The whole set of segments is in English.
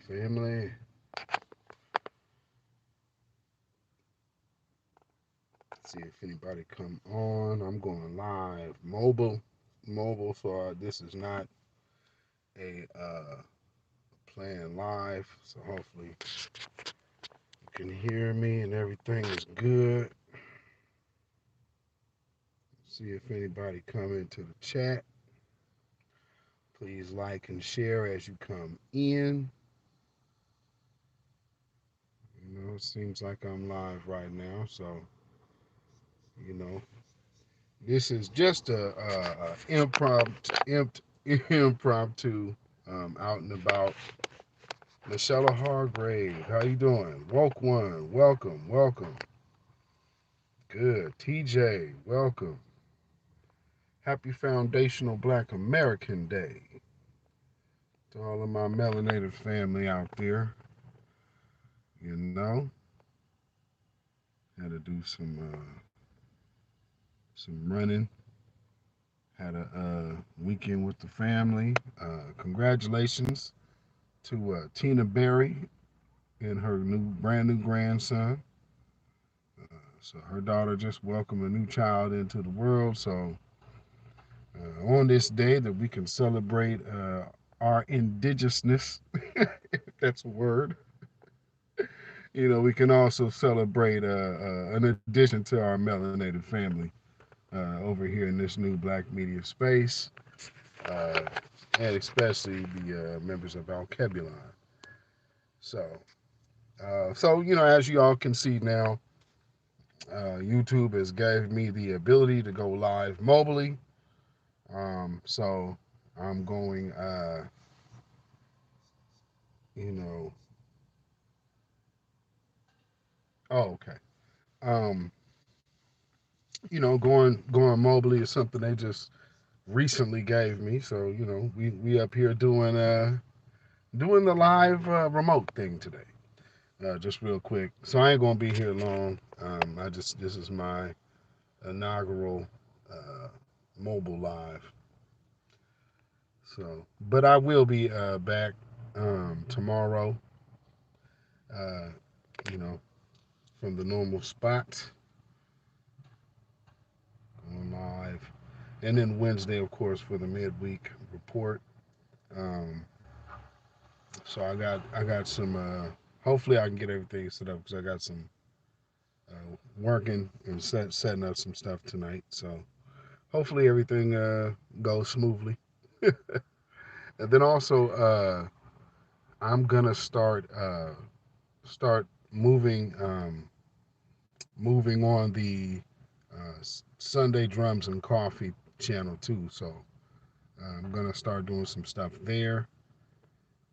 family. Let's see if anybody come on. I'm going live, mobile. So this is not a playing live. So hopefully you can hear me and everything is good. See if anybody come into the chat. Please like and share as you come in. It seems like I'm live right now, so you know, this is just a impromptu, out and about. Michelle Hargrave, how you doing? Woke one, welcome. Good. TJ, welcome. Happy Foundational Black American Day to all of my melanated family out there. You know, had to do some running. Had a weekend with the family. Congratulations to Tina Berry and her brand new grandson. So her daughter just welcomed a new child into the world. So on this day that we can celebrate our indigenousness, if that's a word, we can also celebrate an addition to our melanated family over here in this new black media space, uh, and especially the members of Al Kebulon. So, as you all can see now, YouTube has gave me the ability to go live mobily. So I'm going, you know, oh, okay. Um, going mobily is something they just recently gave me. So we up here doing the live remote thing today. Just real quick. So I ain't gonna be here long. This is my inaugural uh, mobile live. So, but I will be back tomorrow. Uh, you know, from the normal spot, going live, and then Wednesday, of course, for the midweek report. Um, so I got some. Hopefully, I can get everything set up because I got some working and setting up some stuff tonight. So hopefully everything goes smoothly. And then also, I'm gonna start moving on the Sunday Drums and Coffee channel too. So I'm gonna start doing some stuff there.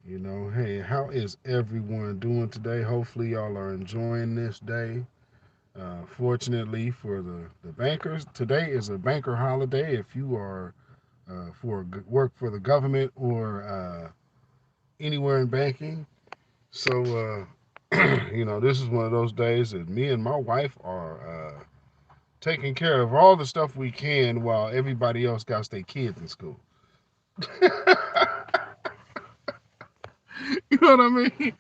Hey, how is everyone doing today? Hopefully, y'all are enjoying this day. Fortunately for the bankers, today is a banker holiday. If you are work for the government or anywhere in banking, so this is one of those days that me and my wife are taking care of all the stuff we can while everybody else got their kids in school. You know what I mean?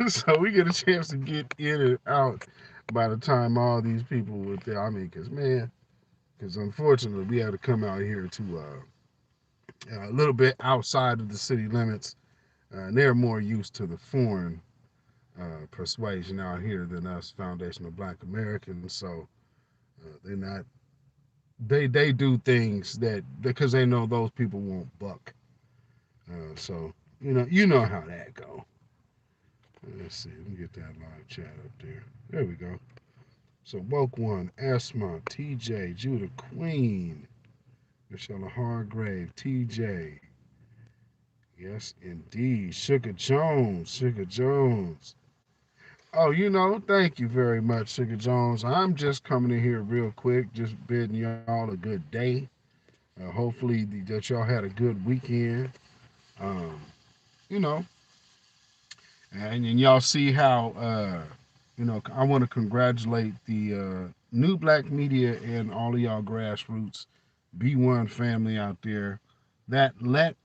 So we get a chance to get in and out by the time all these people were there. I mean, because unfortunately we had to come out here to a little bit outside of the city limits. And they're more used to the foreign persuasion out here than us foundational Black Americans. So they're not. They do things that because they know those people won't buck. So you know how that go. Let's see. Let me get that live chat up there. There we go. So Woke One, Esma, TJ, Judah Queen, Michelle Hargrave, TJ. Yes, indeed. Sugar Jones. Oh, thank you very much, Sugar Jones. I'm just coming in here real quick, just bidding y'all a good day. Hopefully that y'all had a good weekend. Um, you know, and y'all see how I want to congratulate the new black media and all of y'all grassroots B1 family out there that let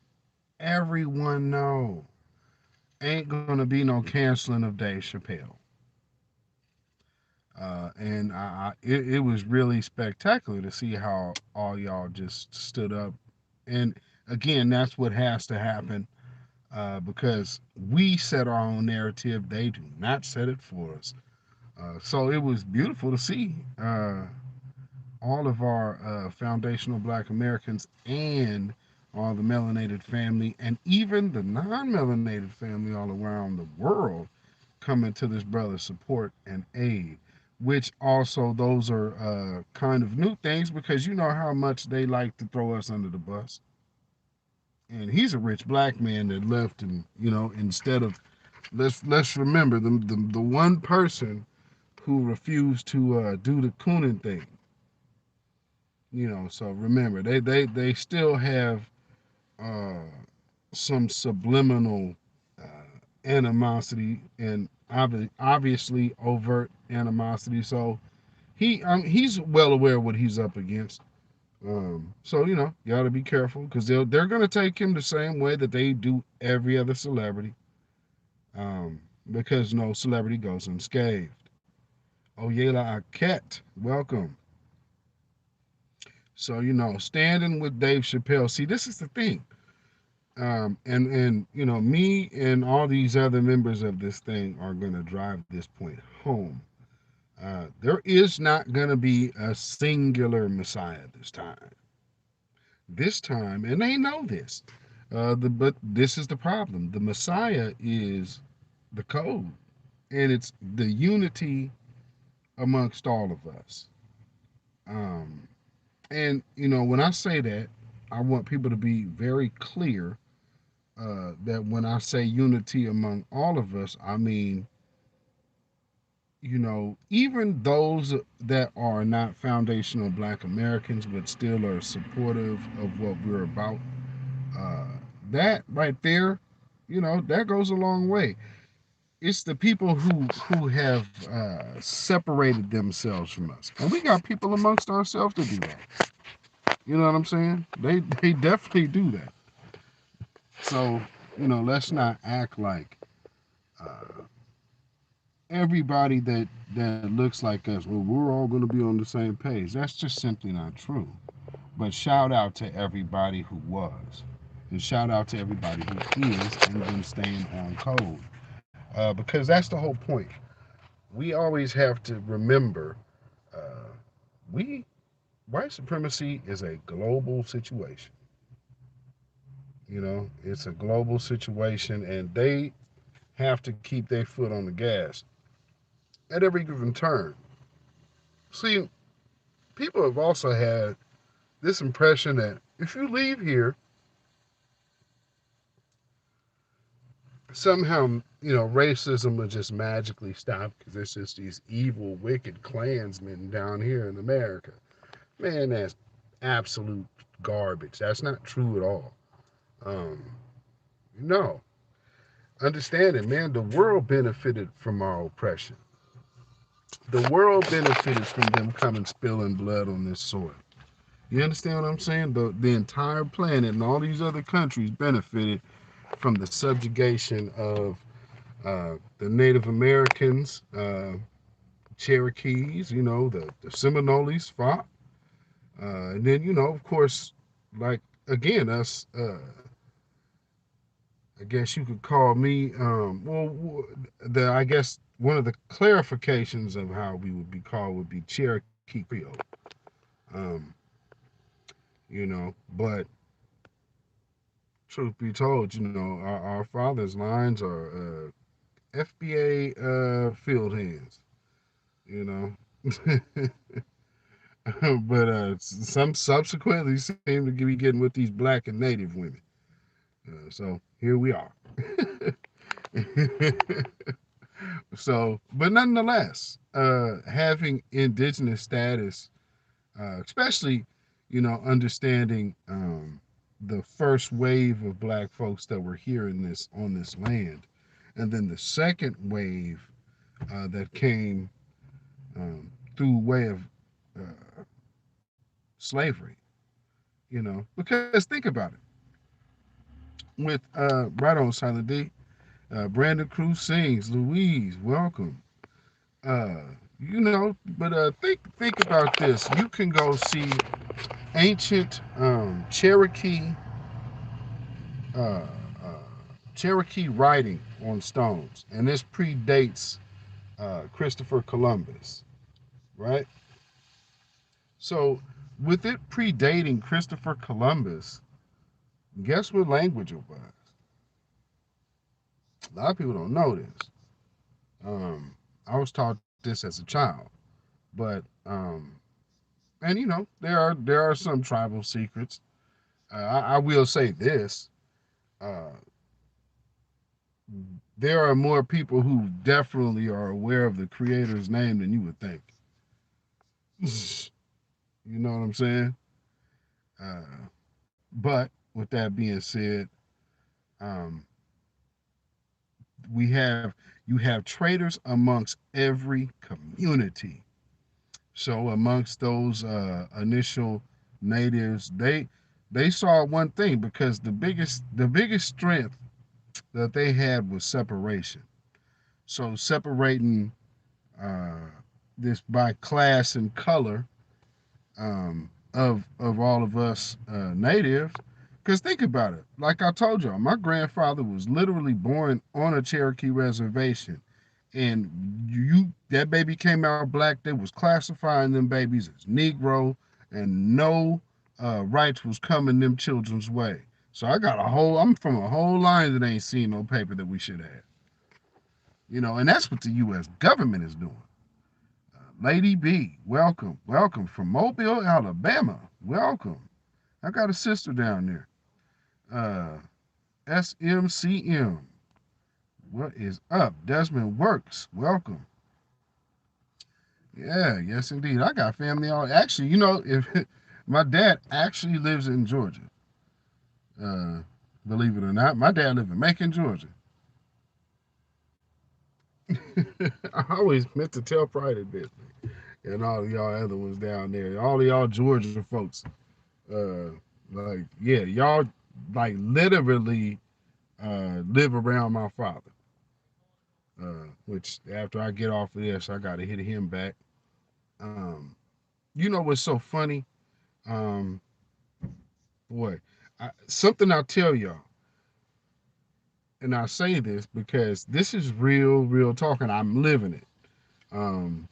everyone know ain't gonna be no canceling of Dave Chappelle. And it was really spectacular to see how all y'all just stood up. And again, that's what has to happen, because we set our own narrative. They do not set it for us. So it was beautiful to see all of our foundational Black Americans and all the melanated family and even the non-melanated family all around the world coming to this brother's support and aid. Which also those are kind of new things because you know how much they like to throw us under the bus. And he's a rich black man that left, and instead of let's remember the one person who refused to do the Coonan thing. So remember they still have uh, some subliminal uh, animosity and obviously overt animosity. So he's well aware of what he's up against. So you got to be careful because they're going to take him the same way that they do every other celebrity. Because no celebrity goes unscathed. Oyela Aket, welcome. So standing with Dave Chappelle. See, this is the thing. And me and all these other members of this thing are going to drive this point home. There is not going to be a singular Messiah this time. This time, and they know this. But this is the problem. The Messiah is the code, and it's the unity amongst all of us. Um, and when I say that, I want people to be very clear that when I say unity among all of us, I mean, even those that are not foundational Black Americans but still are supportive of what we're about, uh, that right there, that goes a long way. It's the people who have separated themselves from us, and we got people amongst ourselves to do that. You know what I'm saying? They definitely do that. So let's not act like everybody that looks like us. Well, we're all going to be on the same page. That's just simply not true. But shout out to everybody who was, and shout out to everybody who is and been staying on code. Because that's the whole point. We always have to remember, uh, we white supremacy is a global situation. It's a global situation, and they have to keep their foot on the gas at every given turn. See, people have also had this impression that if you leave here, somehow, racism will just magically stop because there's just these evil, wicked Klansmen down here in America. Man, that's absolute garbage. That's not true at all. Um, no. Understand it, man. The world benefited from our oppression. The world benefited from them coming spilling blood on this soil. You understand what I'm saying? The entire planet and all these other countries benefited from the subjugation of the Native Americans, Cherokees, the Seminoles fought. And then, of course, like, again, us, I guess you could call me, I guess one of the clarifications of how we would be called would be Cherokee Creole. Um, but truth be told, our father's lines are FBA field hands, you know. But some subsequently seem to be getting with these black and native women. So here we are. So, but nonetheless, having indigenous status, especially, understanding the first wave of black folks that were here on this land, and then the second wave that came through way of slavery. Because think about it. With right on Silent D. Brandon Cruz sings. Louise, welcome. Uh, but think about this. You can go see ancient uh, uh, Cherokee writing on stones, and this predates Christopher Columbus, right? So, with it predating Christopher Columbus, guess what language it was? A lot of people don't know this. Um, I was taught this as a child, but and there are some tribal secrets. I will say this: uh, there are more people who definitely are aware of the creator's name than you would think. You know what I'm saying? Uh, but with that being said, um, we have you have traders amongst every community. So amongst those initial natives, they saw one thing because the biggest strength that they had was separation. So separating uh, this by class and color of all of us natives. Because think about it. Like I told y'all, my grandfather was literally born on a Cherokee reservation, and that baby came out black. They was classifying them babies as Negro, and no rights was coming them children's way. So I'm from a whole line that ain't seen no paper that we should have. And that's what the U.S. government is doing. Lady B, welcome, welcome from Mobile, Alabama. Welcome. I got a sister down there. SMCM, what is up? Desmond Works, welcome. Yeah, yes indeed. I got family all. Actually, if my dad actually lives in Georgia. Uh, Believe it or not, my dad lives in Macon, Georgia. I always meant to tell Pride this, and all of y'all other ones down there, all of y'all Georgia folks. Uh, like, yeah, y'all like literally live around my father. Which after I get off of this, I got to hit him back. Um, you know what's so funny? Um, boy, something I'll tell y'all, and I say this because this is real, real talk, and I'm living it. Um,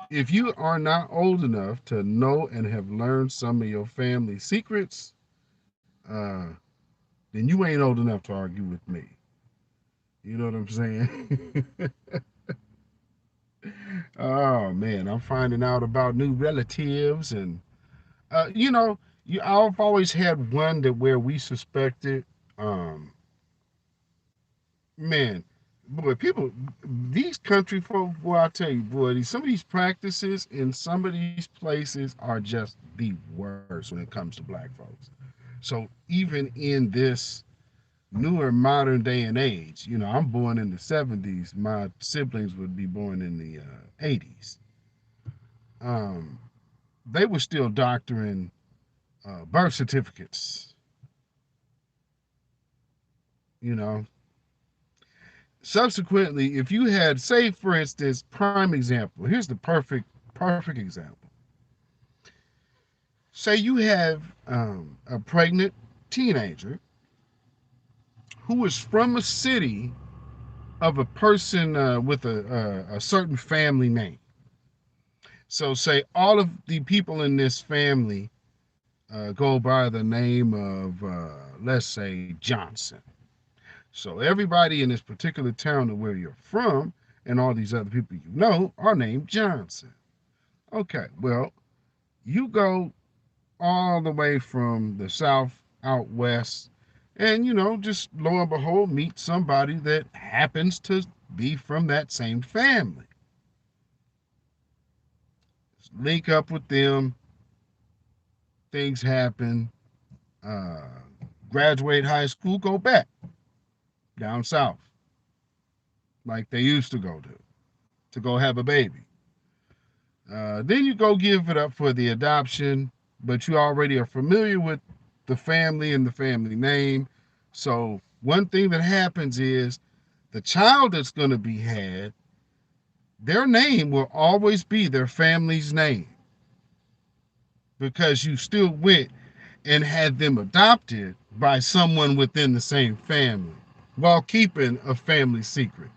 if you are not old enough to know and have learned some of your family secrets, uh, then you ain't old enough to argue with me. You know what I'm saying? Oh man, I'm finding out about new relatives, and I've always had one that where we suspected, um, man, boy, people, these country folk, boy, I tell you, boy, some of these practices in some of these places are just the worst when it comes to black folks. So even in this newer modern day and age, I'm born in the 70s. My siblings would be born in the 80s. Um, they were still doctoring birth certificates. You know, subsequently, if you had, say, for instance, prime example. Here's the perfect example. Say you have a pregnant teenager who is from a city of a person with a certain family name. So, say all of the people in this family go by the name of, let's say, Johnson. So, everybody in this particular town of where you're from and all these other people are named Johnson. Okay, well, you go all the way from the south out west, and just lo and behold, meet somebody that happens to be from that same family. Link up with them, things happen. Uh, Graduate high school, go back down south like they used to go to go have a baby. Then you go give it up for the adoption, but you already are familiar with the family and the family name. So one thing that happens is the child that's going to be had, their name will always be their family's name because you still went and had them adopted by someone within the same family while keeping a family secret.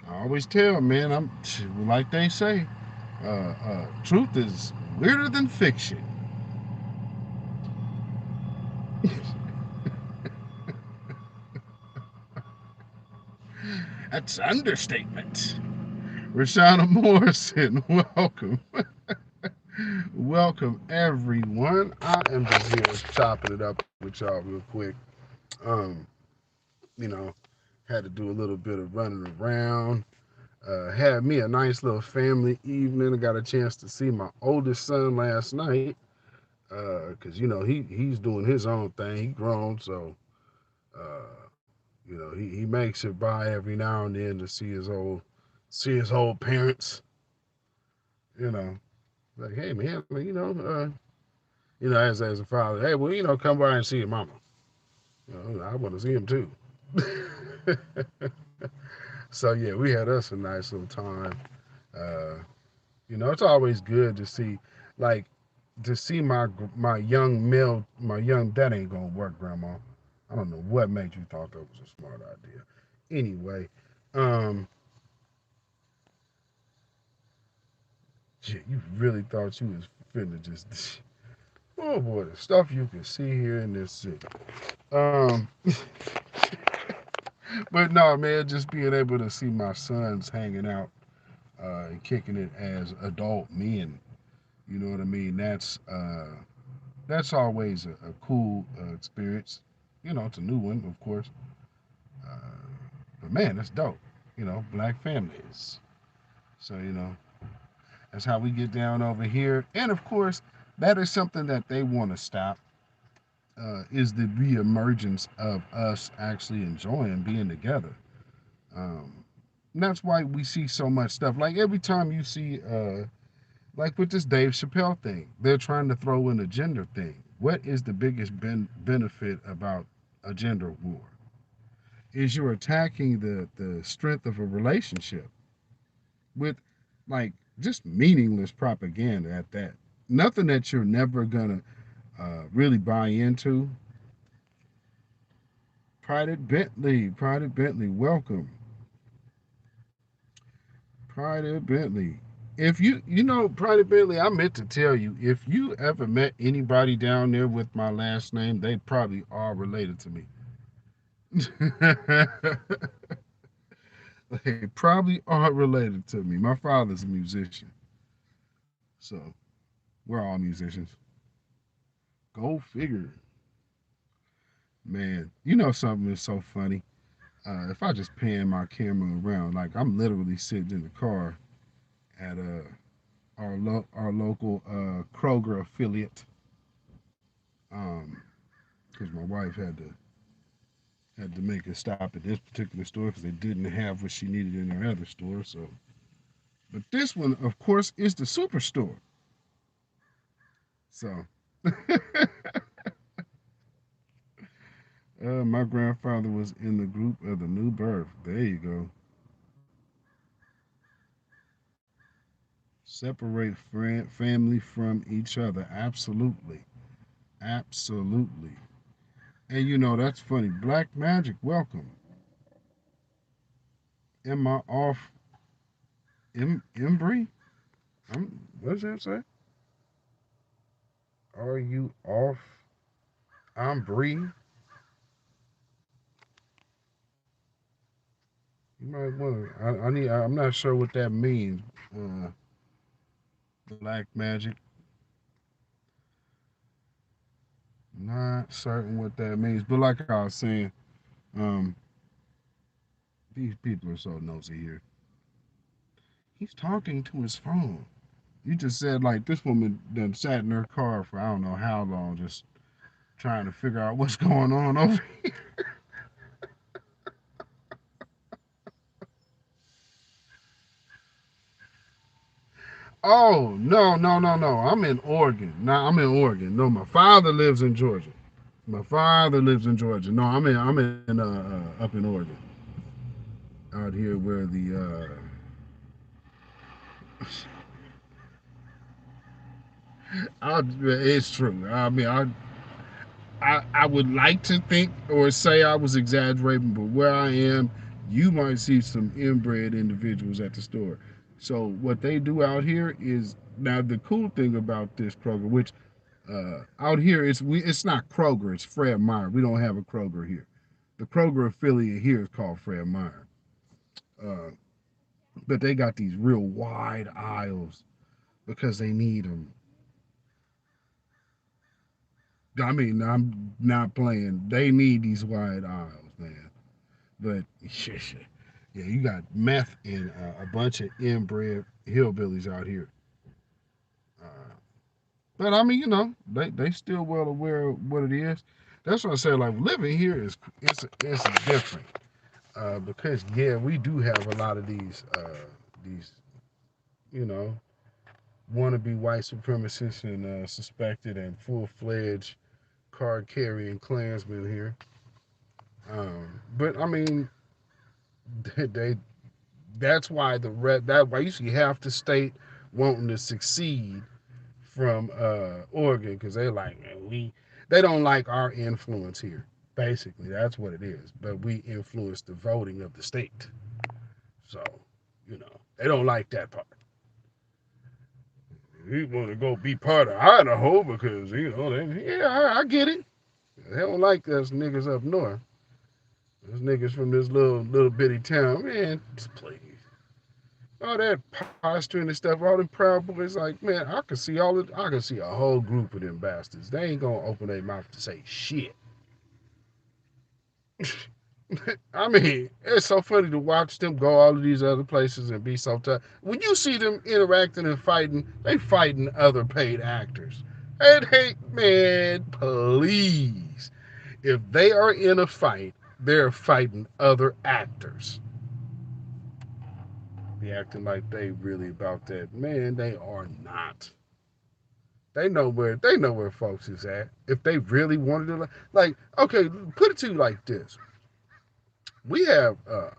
I always tell, man, I'm like they say, truth is weirder than fiction. That's an understatement. Rashana Morrison, welcome. Welcome, everyone. I am just here chopping it up with y'all real quick. Um, you know, had to do a little bit of running around. Had me a nice little family evening. I got a chance to see my oldest son last night. Cause he's doing his own thing. He grown, so he makes it by every now and then to see his old parents. You know, like, hey man, as a father, hey, well, come by and see your mama. I want to see him too. So yeah, we had us a nice little time. Uh, it's always good to see, like, my young male, my young that ain't gonna work, Grandma. I don't know what made you thought that was a smart idea. Anyway, um, shit, you really thought you was finna just. Oh boy, the stuff you can see here in this city. Um, but no, man, just being able to see my sons hanging out and kicking it as adult men. You know what I mean? That's always a cool experience. It's a new one, of course. Uh, but man, that's dope. Black families. So that's how we get down over here. And of course, that is something that they want to stop. Is the reemergence of us actually enjoying being together. Um, and that's why we see so much stuff. Like every time you see like with this Dave Chappelle thing, they're trying to throw in a gender thing. What is the biggest benefit about a gender war? Is you're attacking the strength of a relationship with, like, just meaningless propaganda at that. Nothing that you're never gonna really buy into. Pride at Bentley, welcome. Pride at Bentley. If Pride at Bentley, I meant to tell you, if you ever met anybody down there with my last name, they probably are related to me. They probably are related to me. My father's a musician, so we're all musicians. Go figure. Man, something is so funny. If I just pan my camera around, like I'm literally sitting in the car at our local Kroger affiliate, because my wife had to make a stop at this particular store because they didn't have what she needed in her other store. So, but this one, of course, is the superstore. So, my grandfather was in the group of the new birth. There you go. Separate family from each other. Absolutely. Absolutely. And that's funny. Black Magic, welcome. Am I off Embry? What does that say? Are you off Embry? You might want to. I'm not sure what that means. Uh, Black Magic. Not certain what that means. But like I was saying, um, these people are so nosy here. He's talking to his phone. You just said like this woman done sat in her car for I don't know how long, just trying to figure out what's going on over here. Oh no, no, no, no! I'm in Oregon. No, I'm in Oregon. No, my father lives in Georgia. My father lives in Georgia. No, I'm in up in Oregon, out here where the it's true. I would like to think or say I was exaggerating, but where I am, you might see some inbred individuals at the store. So what they do out here is now the cool thing about this Kroger, which out here it's not Kroger, it's Fred Meyer. We don't have a Kroger here. The Kroger affiliate here is called Fred Meyer, uh, but they got these real wide aisles because they need them. I mean, I'm not playing. They need these wide aisles, man. But yeah, you got meth and a bunch of inbred hillbillies out here. Uh, but I mean, they still well aware of what it is. That's what I say. Like living here it's different because yeah, we do have a lot of these you know wannabe white supremacists and suspected and full fledged card carrying Klansmen here. But I mean, they that's why that why you see half the state wanting to succeed from Oregon because they like man, they don't like our influence here. Basically, that's what it is. But we influence the voting of the state, so they don't like that part. We want to go be part of Idaho because yeah, I get it. They don't like us niggas up north. Those niggas from this little bitty town, man, please. All that posturing and stuff, all them proud boys, like, man, I can see a whole group of them bastards. They ain't gonna open their mouth to say shit. I mean, it's so funny to watch them go all of these other places and be so tough. When you see them interacting and fighting, they fighting other paid actors. And hey, man, please. If they are in a fight, they're fighting other actors. Be acting like they really about that. Man, they are not. They know where folks is at. If they really wanted to like okay, put it to you like this. We have a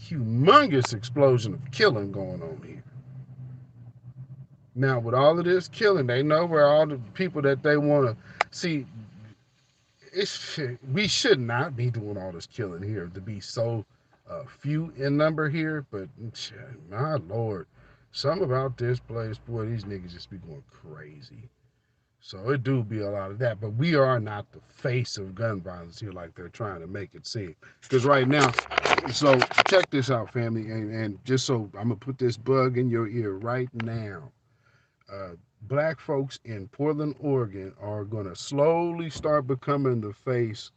humongous explosion of killing going on here. Now with all of this killing, they know where all the people that they want to see we should not be doing all this killing here to be so few in number here, but my lord, some about this place, boy, these niggas just be going crazy. So it do be a lot of that, but we are not the face of gun violence here like they're trying to make it seem. Because right now, so check this out, family, and just so I'm gonna put this bug in your ear right now. Uh, Black folks in Portland, Oregon, are gonna slowly start becoming the face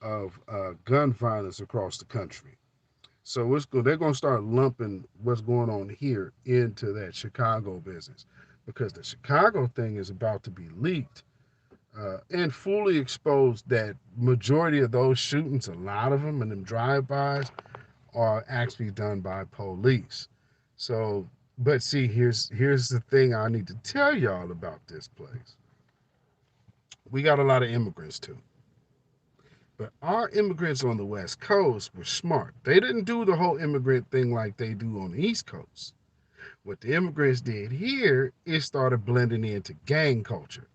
of gun violence across the country. So they're going to start lumping what's going on here into that Chicago business because the Chicago thing is about to be leaked and fully exposed that majority of those shootings, a lot of them and them drive-bys are actually done by police. So, but see, here's the thing I need to tell y'all about this place. We got a lot of immigrants too. But our immigrants on the West Coast were smart. They didn't do the whole immigrant thing like they do on the East Coast. What the immigrants did here is started blending into gang culture.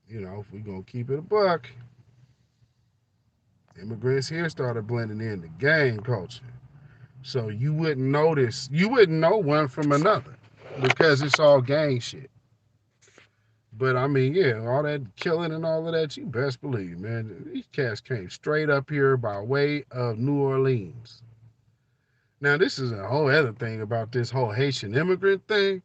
If we're going to keep it a buck, immigrants here started blending into gang culture. So you wouldn't know one from another because it's all gang shit. But I mean, yeah, all that killing and all of that, you best believe, man. These cats came straight up here by way of New Orleans. Now, this is a whole other thing about this whole Haitian immigrant thing.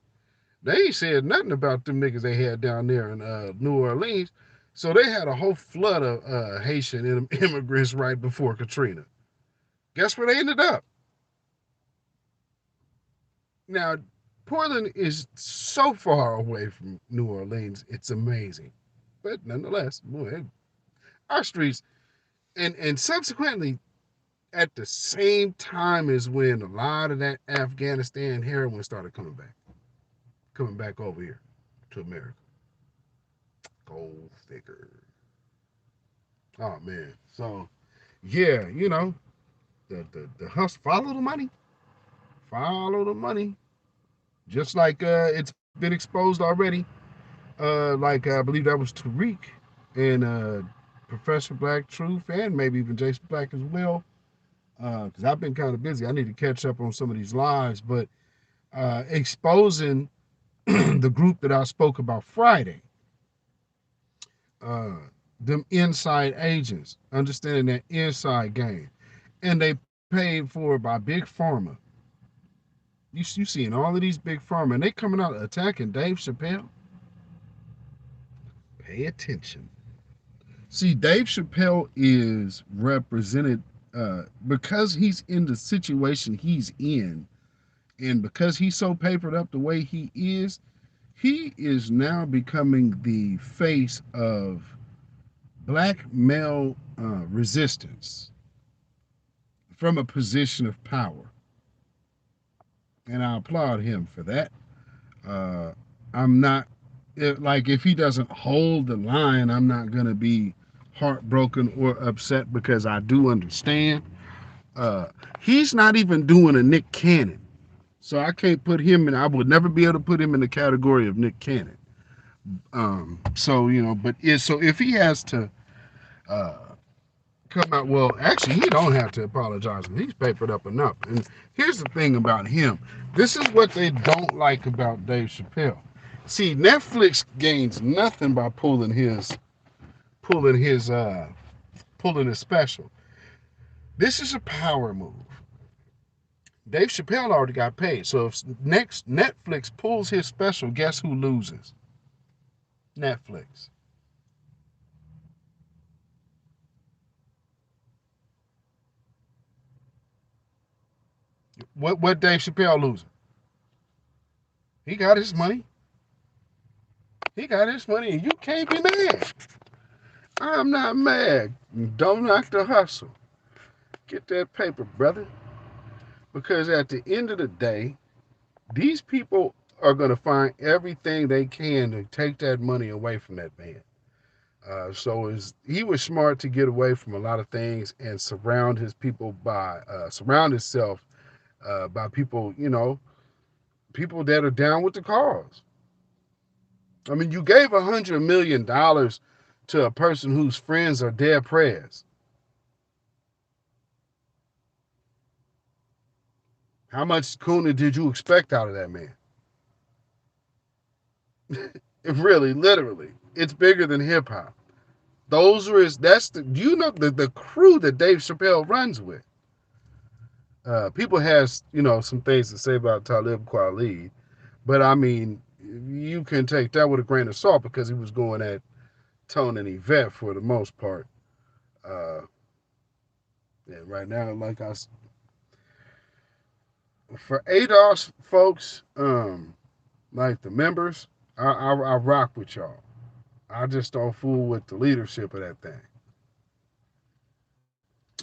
They ain't said nothing about them niggas they had down there in New Orleans. So they had a whole flood of Haitian immigrants right before Katrina. Guess where they ended up? Now, Portland is so far away from New Orleans, it's amazing. But nonetheless, boy, our streets, and subsequently, at the same time as when a lot of that Afghanistan heroin started coming back over here to America. Go figure. Oh man. So yeah, the hustle, follow the money, follow the money. Just like it's been exposed already. Like I believe that was Tariq and Professor Black Truth, and maybe even Jason Black as well. Because I've been kind of busy. I need to catch up on some of these lives, but exposing the group that I spoke about Friday, uh, them inside agents, understanding that inside game, and they paid for by big pharma. You seeing all of these big pharma, and they coming out attacking Dave Chappelle. Pay attention. See, Dave Chappelle is represented because he's in the situation he's in, and because he's so papered up the way he is now becoming the face of black male resistance from a position of power, and I applaud him for that. Uh, I'm not like if he doesn't hold the line, I'm not gonna be heartbroken or upset because I do understand. Uh, he's not even doing a Nick Cannon, so I can't put him in. I would never be able to put him in the category of Nick Cannon. So but so if he has to uh, come out, well, actually, he don't have to apologize. He's papered up enough. And here's the thing about him. This is what they don't like about Dave Chappelle. See, Netflix gains nothing by pulling his pulling his special. This is a power move. Dave Chappelle already got paid. So if next Netflix pulls his special, guess who loses? Netflix. What Dave Chappelle losing? He got his money. He got his money, and you can't be mad. I'm not mad. Don't knock the hustle. Get that paper, brother. Because at the end of the day, these people are going to find everything they can to take that money away from that man. He was smart to get away from a lot of things and surround himself by people, people that are down with the cause. I mean, you gave $100 million to a person whose friends are dead prayers. How much Kuna did you expect out of that man? Really, literally, it's bigger than hip hop. Those are his. That's the crew that Dave Chappelle runs with. People has some things to say about Talib Kweli, but I mean, you can take that with a grain of salt because he was going at Tone and Yvette for the most part. Uh, and right now, for ADOS folks, like the members, I rock with y'all. I just don't fool with the leadership of that thing.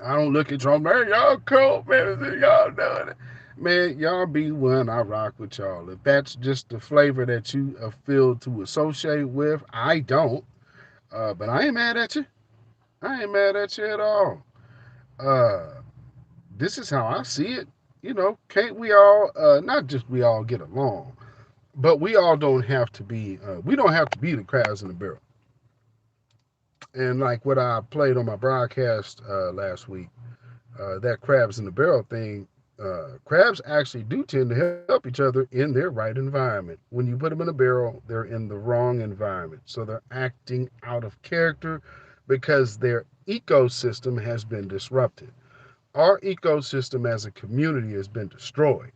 I don't look at y'all, man. Y'all cool, man. Y'all doing it. Man, y'all be one. I rock with y'all. If that's just the flavor that you feel to associate with, I don't. But I ain't mad at you. I ain't mad at you at all. Uh, this is how I see it. Can't we all, not just we all get along, but we all don't have to be, we don't have to be the crabs in the barrel. And like what I played on my broadcast last week, that crabs in the barrel thing, crabs actually do tend to help each other in their right environment. When you put them in a barrel, they're in the wrong environment. So they're acting out of character because their ecosystem has been disrupted. Our ecosystem as a community has been destroyed.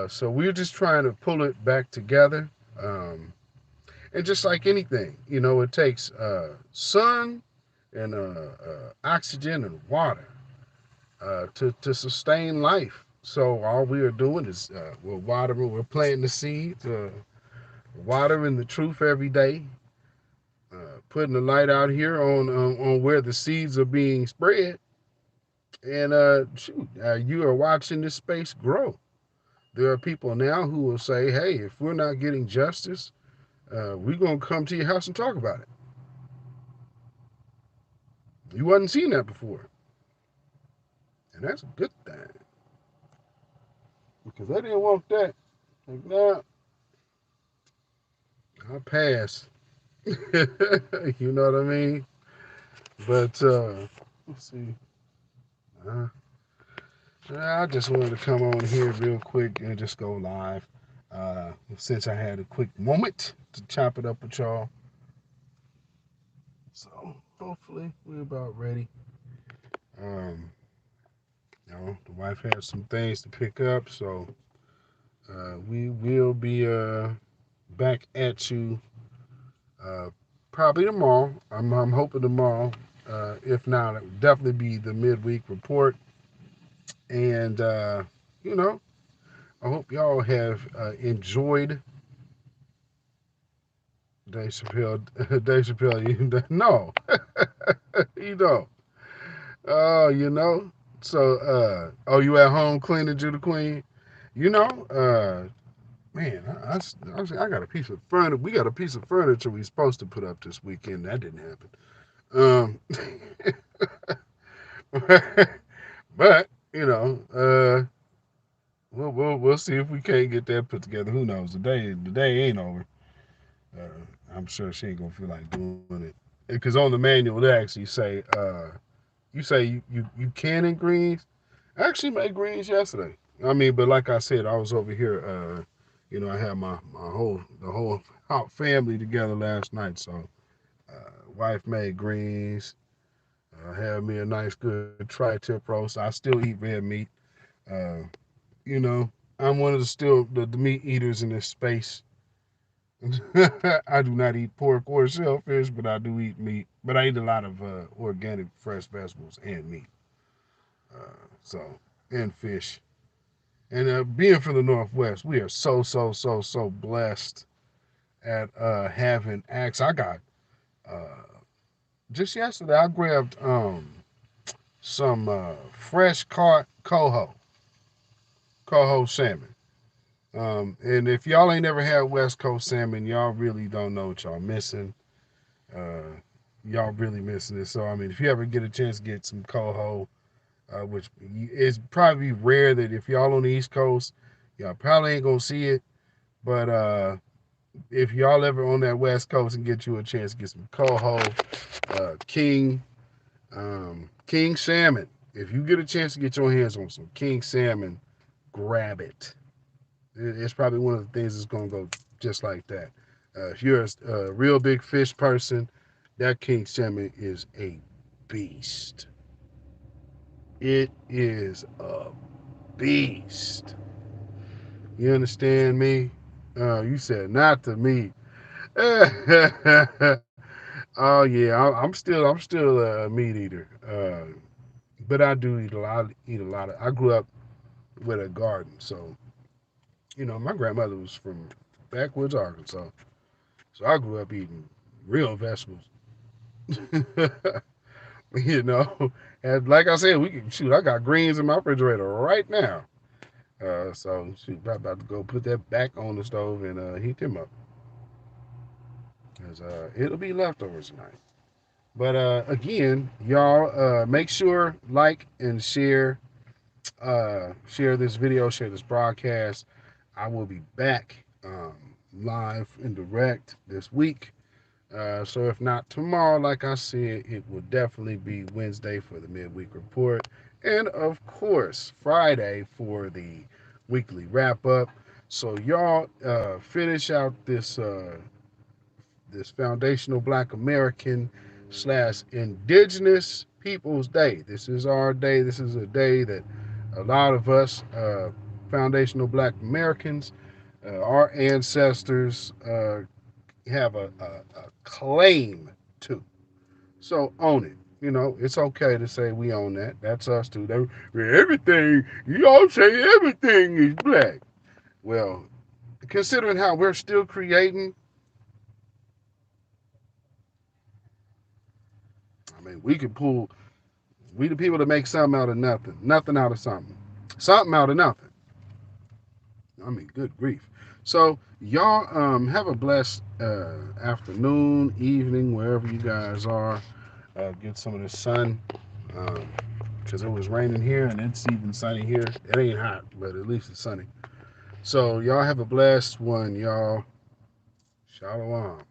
So we're just trying to pull it back together. And just like anything, it takes sun and oxygen and water to sustain life. So all we are doing is we're watering, we're planting the seeds, watering the truth every day, putting the light out here on where the seeds are being spread. And you are watching this space grow. There are people now who will say, hey, if we're not getting justice, we're going to come to your house and talk about it. You wasn't seen that before, and that's a good thing because I didn't want that. Like, nah, I'll pass. You know what I mean? But let's see. Uh, I just wanted to come on here real quick and just go live. Since I had a quick moment to chop it up with y'all. So hopefully we're about ready. Um, the wife has some things to pick up, so we will be back at you uh, probably tomorrow. I'm hoping tomorrow. If not, it will definitely be the midweek report. And you know, I hope y'all have enjoyed Dave Chappelle. Dave Chappelle, no, you don't. Oh, you know. So, oh, you at home cleaning, Judah Queen? You know, man, I got a piece of furniture. We got a piece of furniture we supposed to put up this weekend. That didn't happen. Um, but you know, we'll see if we can't get that put together. Who knows? The day ain't over. Uh, I'm sure she ain't gonna feel like doing it because on the manual they actually say, you say you can in greens. I actually made greens yesterday. I mean, but like I said, I was over here. I had my whole family together last night. So, wife made greens. Had me a nice good tri-tip roast. I still eat red meat. Uh, you know, I'm one of the meat eaters in this space. I do not eat pork or shellfish, but I do eat meat. But I eat a lot of organic fresh vegetables and meat. So and fish. And being from the Northwest, we are so blessed at having access. I got uh, just yesterday. I grabbed some fresh caught coho salmon. And if y'all ain't never had West Coast salmon, y'all really don't know what y'all missing. Uh, y'all really missing it. So I mean, if you ever get a chance to get some coho, which is probably rare that if y'all on the East Coast, y'all probably ain't gonna see it. But if y'all ever on that West Coast and get you a chance to get some coho, king, king salmon. If you get a chance to get your hands on some king salmon, grab it. It's probably one of the things that's gonna go just like that. If you're a real big fish person, that king salmon is a beast. It is a beast. You understand me? You said not to me. Oh yeah, I'm still a meat eater, but I do eat a lot. Eat a lot of. I grew up with a garden, so my grandmother was from backwoods Arkansas, so I grew up eating real vegetables. you know, and like I said, we can shoot. I got greens in my refrigerator right now. So shoot, I'm about to go put that back on the stove and heat them up, cause it'll be leftovers tonight. But again, y'all make sure like and share this video, share this broadcast. I will be back live and direct this week. So if not tomorrow, like I said, it will definitely be Wednesday for the midweek report, and of course Friday for the weekly wrap up. So y'all finish out this foundational Black American / Indigenous Peoples Day. This is our day. This is a day that a lot of us, foundational Black Americans, our ancestors, have a claim to. So own it. It's okay to say we own that. That's us too. Everything, you all say everything is black. Well, considering how we're still creating, I mean, we the people that make something out of nothing, nothing out of something out of nothing. I mean, good grief. So y'all have a blessed afternoon, evening, wherever you guys are. get some of the sun. Because it was raining here and it's even sunny here. It ain't hot, but at least it's sunny. So y'all have a blessed one, y'all. Shalom.